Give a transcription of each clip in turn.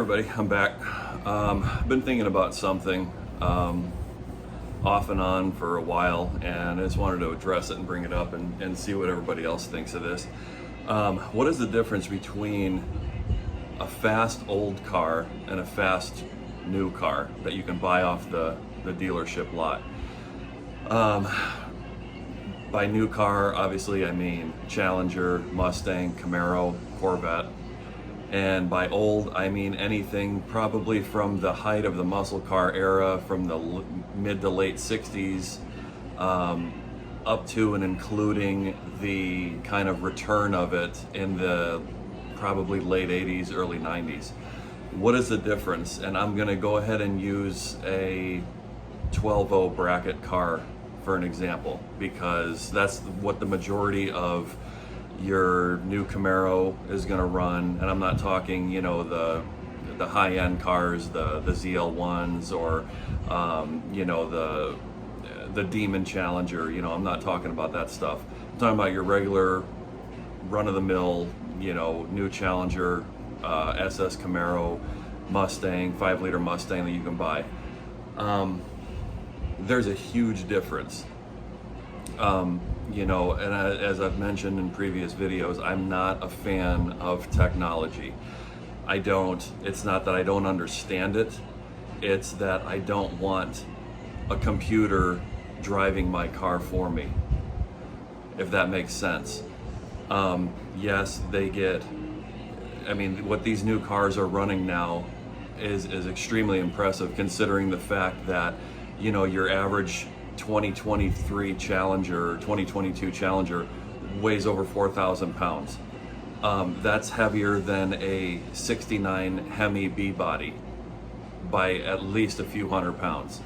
everybody, I'm back. I've been thinking about something off and on for a while, and I just wanted to address it and bring it up and see what everybody else thinks of this. What is the difference between a fast old car and a fast new car that you can buy off the dealership lot? By new car, obviously I mean Challenger, Mustang, Camaro, Corvette. And by old, I mean anything probably from the height of the muscle car era, from the mid to late 60s, up to and including the kind of return of it in the probably late 80s, early 90s. What is the difference? And I'm gonna go ahead and use a 12.0 bracket car for an example, because that's what the majority of your new Camaro is going to run. And I'm not talking, you know, the high-end cars, the ZL1s, or you know, the Demon Challenger. You know, I'm not talking about that stuff. I'm talking about your regular run-of-the-mill, you know, new Challenger, SS Camaro, Mustang, 5-liter Mustang that you can buy. There's a huge difference. You know, and as I've mentioned in previous videos, I'm not a fan of technology. It's not that I don't understand it, it's that I don't want a computer driving my car for me, if that makes sense. Yes, what these new cars are running now is extremely impressive, considering the fact that, you know, your average 2023 Challenger, 2022 Challenger weighs over 4,000 pounds. That's heavier than a 69 Hemi B-body by at least a few hundred pounds.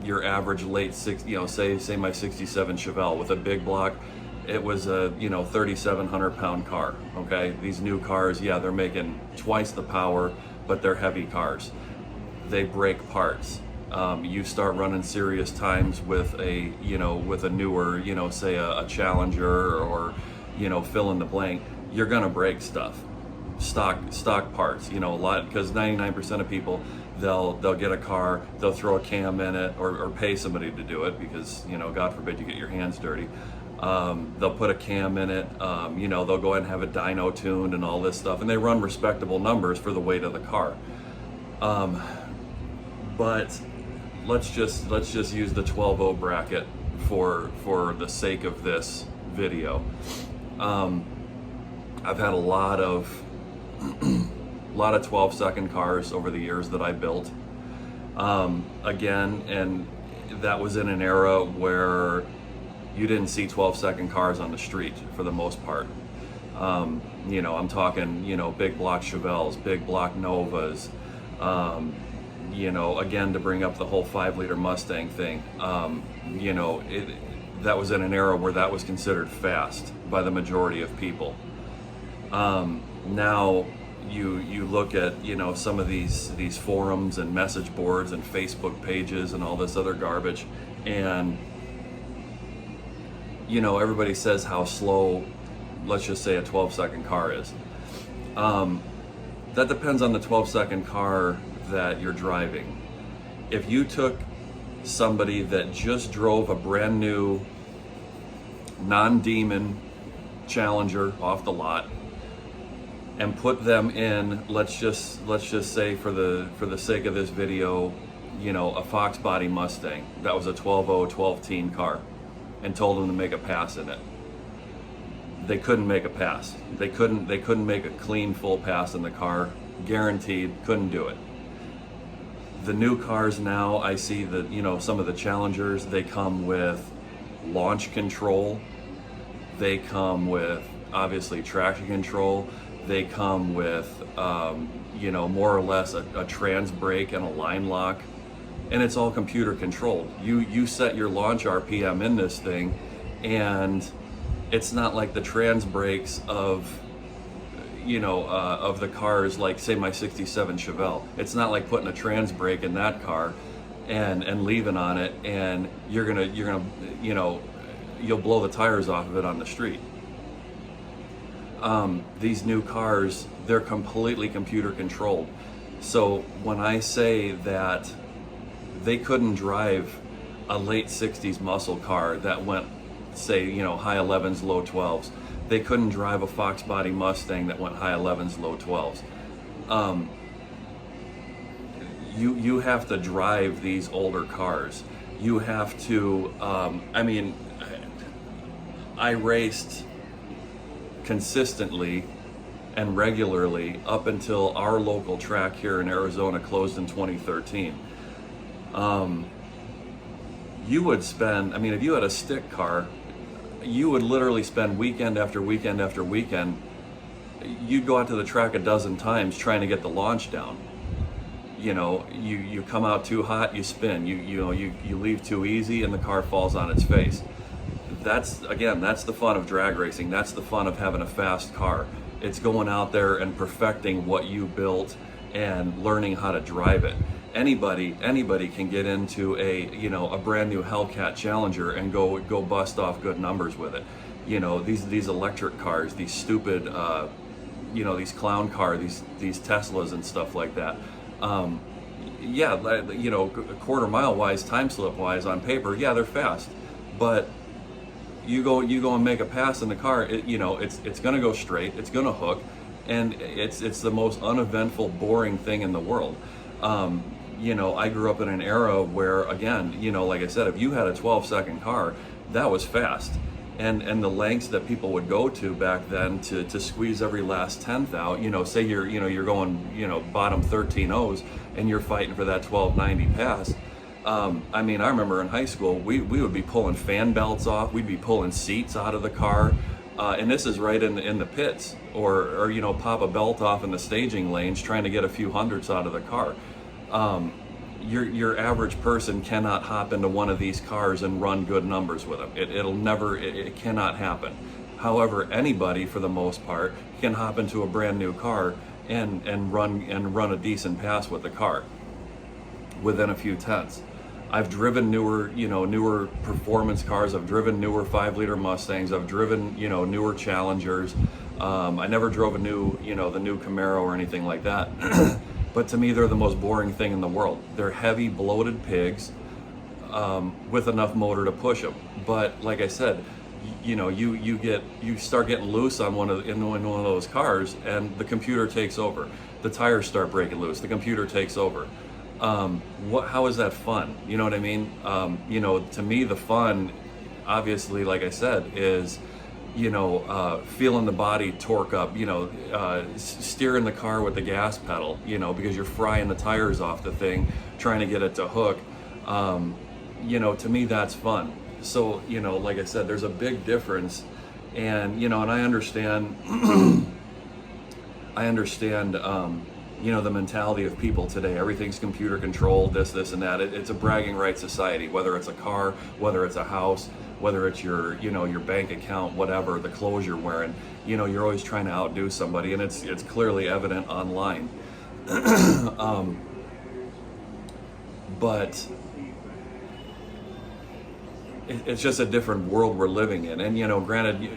Your average late say my 67 Chevelle with a big block, it was a 3,700 pound car. Okay, these new cars, yeah, they're making twice the power, but they're heavy cars. They break parts. You start running serious times with a newer, say a Challenger, or, fill in the blank, you're gonna break stuff, stock parts, a lot, because 99% of people, they'll get a car, they'll throw a cam in it, or pay somebody to do it, because, God forbid you get your hands dirty. They'll put a cam in it, they'll go ahead and have a dyno tuned and all this stuff, and they run respectable numbers for the weight of the car. But let's just use the 12.0 bracket for the sake of this video. I've had a lot of 12-second cars over the years that I built. Again, and that was in an era where you didn't see 12-second cars on the street for the most part. I'm talking, big block Chevelles, big block Novas. Again, to bring up the whole 5-liter Mustang thing, that was in an era where that was considered fast by the majority of people. Now you look at, some of these forums and message boards and Facebook pages and all this other garbage, and everybody says how slow, let's just say, a 12-second car is. That depends on the 12-second car that you're driving. If you took somebody that just drove a brand new non-Demon Challenger off the lot and put them in, let's just say for the sake of this video, a Fox body Mustang that was a 12.0, 12-teen car, and told them to make a pass in it, they couldn't make a pass. They couldn't make a clean full pass in the car, guaranteed, couldn't do it. The new cars now, I see that, some of the Challengers, they come with launch control, they come with, obviously, traction control, they come with, more or less a trans brake and a line lock, and it's all computer controlled. You set your launch RPM in this thing, and it's not like the trans brakes of the cars, like say my 67 Chevelle. It's not like putting a trans brake in that car and leaving on it, and you'll blow the tires off of it on the street. These new cars, they're completely computer controlled. So when I say that they couldn't drive a late 60s muscle car that went, say, high 11s, low 12s, they couldn't drive a Fox body Mustang that went high 11s, low 12s. You have to drive these older cars. You have to, I raced consistently and regularly up until our local track here in Arizona closed in 2013. You would spend, if you had a stick car, you would literally spend weekend after weekend after weekend. You'd go out to the track a dozen times trying to get the launch down. You come out too hot, you spin. You leave too easy, and the car falls on its face. That's the fun of drag racing. That's the fun of having a fast car. It's going out there and perfecting what you built and learning how to drive it. Anybody can get into a brand new Hellcat Challenger and go bust off good numbers with it. These electric cars, these stupid, these clown cars, these Teslas and stuff like that. Quarter mile wise, time slip wise on paper, yeah, they're fast, but you go and make a pass in the car, it's gonna go straight, it's gonna hook, and it's the most uneventful, boring thing in the world. I grew up in an era where, again, like I said, if you had a 12-second car, that was fast. And the lengths that people would go to back then to squeeze every last tenth out, say you're going, bottom 13 O's and you're fighting for that 1290 pass. I remember in high school, we would be pulling fan belts off, we'd be pulling seats out of the car, and this is right in the pits, or pop a belt off in the staging lanes trying to get a few hundredths out of the car. Your average person cannot hop into one of these cars and run good numbers with them. It cannot happen. However, anybody, for the most part, can hop into a brand new car and run a decent pass with the car within a few tenths. I've driven newer performance cars. I've driven newer 5-liter Mustangs. I've driven newer Challengers. I never drove the new Camaro or anything like that. But to me, they're the most boring thing in the world. They're heavy, bloated pigs with enough motor to push them. But like I said, you start getting loose on one of those cars, and the computer takes over. The tires start breaking loose. The computer takes over. How is that fun? You know what I mean? To me, the fun, obviously, like I said, is feeling the body torque up, steering the car with the gas pedal, because you're frying the tires off the thing, trying to get it to hook. To me, that's fun. So, like I said, there's a big difference, and, and I understand, the mentality of people today. Everything's computer controlled, this and that. It's a bragging rights society, whether it's a car, whether it's a house, whether it's your bank account, whatever, the clothes you're wearing, you're always trying to outdo somebody, and it's clearly evident online. But it's just a different world we're living in. And, granted,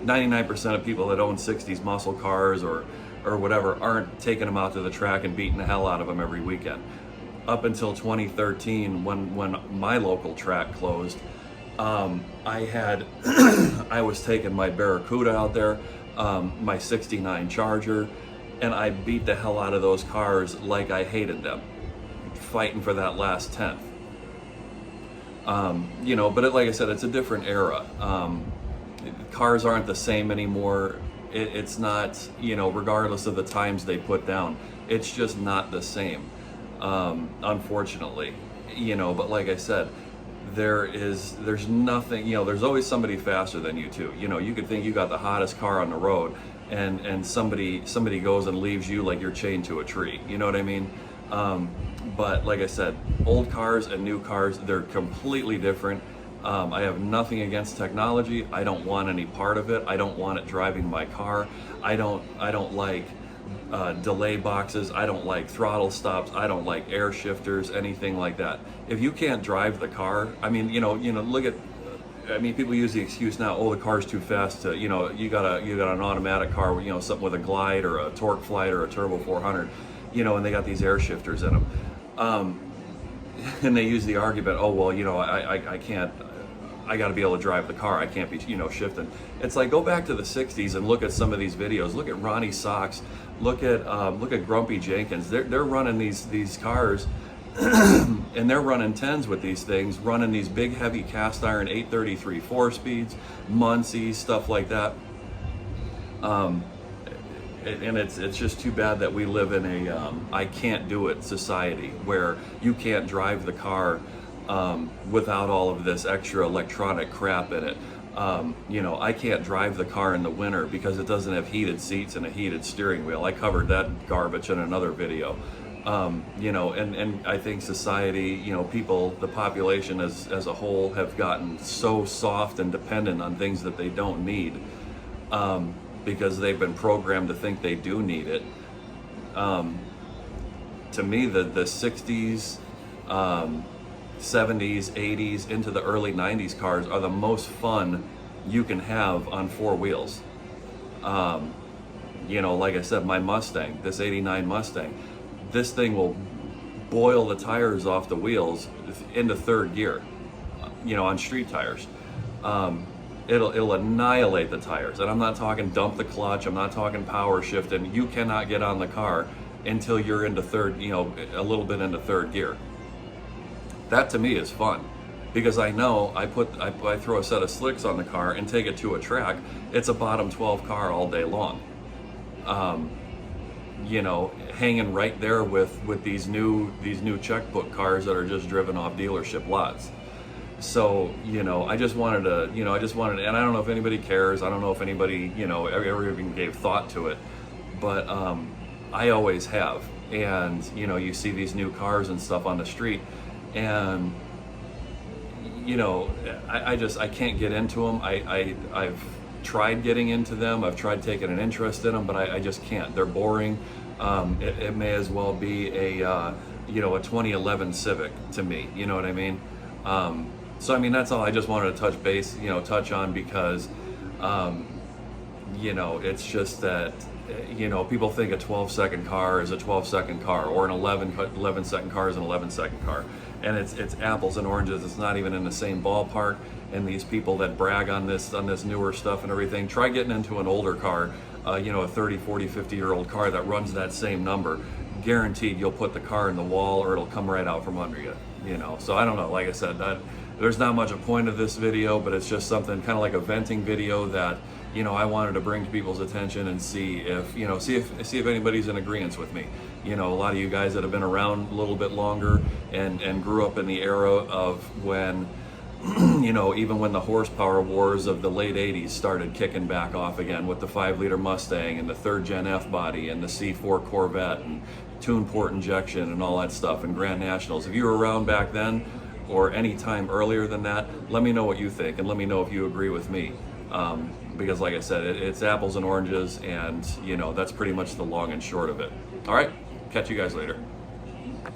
99% of people that own 60s muscle cars or whatever aren't taking them out to the track and beating the hell out of them every weekend. Up until 2013, when my local track closed, I was taking my Barracuda out there, my 69 Charger, and I beat the hell out of those cars like I hated them, fighting for that last tenth. But like I said, it's a different era. Cars aren't the same anymore. It's not, regardless of the times they put down, it's just not the same, unfortunately. But like I said, there's nothing, there's always somebody faster than you too. You could think you got the hottest car on the road, and somebody goes and leaves you like you're chained to a tree. You know what I mean? But like I said, old cars and new cars, they're completely different. I have nothing against technology. I don't want any part of it. I don't want it driving my car. I don't like delay boxes. I don't like throttle stops. I don't like air shifters, anything like that. If you can't drive the car, look at I mean, people use the excuse now, oh, the car's too fast to, you know, you got an automatic car, you know, something with a glide or a torque flight or a turbo 400, you know, and they got these air shifters in them. And they use the argument, oh, well, you know, I can't, I got to be able to drive the car. I can't be, you know, shifting. It's like, go back to the 60s and look at some of these videos. Look at Ronnie Socks. Look at Grumpy Jenkins. They're running these cars and they're running 10s with these things, running these big heavy cast iron 833 4-speeds, Muncie, stuff like that. And it's just too bad that we live in a I can't do it society where you can't drive the car without all of this extra electronic crap in it. You know, I can't drive the car in the winter because it doesn't have heated seats and a heated steering wheel. I covered that garbage in another video. You know, and I think society, you know, people, the population as a whole have gotten so soft and dependent on things that they don't need, because they've been programmed to think they do need it. To me, the 60s, 70s, 80s, into the early 90s cars are the most fun you can have on four wheels. You know, like I said, my Mustang, this 89 Mustang, this thing will boil the tires off the wheels into third gear, you know, on street tires. It'll annihilate the tires. And I'm not talking dump the clutch, I'm not talking power shifting. You cannot get on the car until you're into third, you know, a little bit into third gear. That to me is fun, because I know I throw a set of slicks on the car and take it to a track. It's a bottom 12 car all day long. You know, hanging right there with these new checkbook cars that are just driven off dealership lots. So, you know, I just wanted to, and I don't know if anybody cares. I don't know if anybody, you know, ever even gave thought to it, but I always have. And, you know, you see these new cars and stuff on the street, and, you know, I can't get into them. I've tried getting into them. I've tried taking an interest in them, but I just can't. They're boring. It may as well be a 2011 Civic to me. You know what I mean? So I mean, that's all I just wanted to touch on, because, you know, it's just that, you know, people think a 12-second car is a 12-second car, or an 11-second car is an 11-second car. And it's apples and oranges. It's not even in the same ballpark. And these people that brag on this newer stuff and everything, try getting into an older car, you know, a 30, 40, 50-year-old car that runs that same number. Guaranteed you'll put the car in the wall, or it'll come right out from under you, you know. So I don't know, like I said, there's not much a point of this video, but it's just something kind of like a venting video that, you know, I wanted to bring to people's attention and see if anybody's in agreement with me. You know, a lot of you guys that have been around a little bit longer and grew up in the era of when, you know, even when the horsepower wars of the late 80s started kicking back off again with the 5-liter Mustang and the 3rd Gen F body and the C4 Corvette and tune port injection and all that stuff, and Grand Nationals. If you were around back then or any time earlier than that, let me know what you think, and let me know if you agree with me. Because like I said, it's apples and oranges, and, you know, that's pretty much the long and short of it. All right, catch you guys later.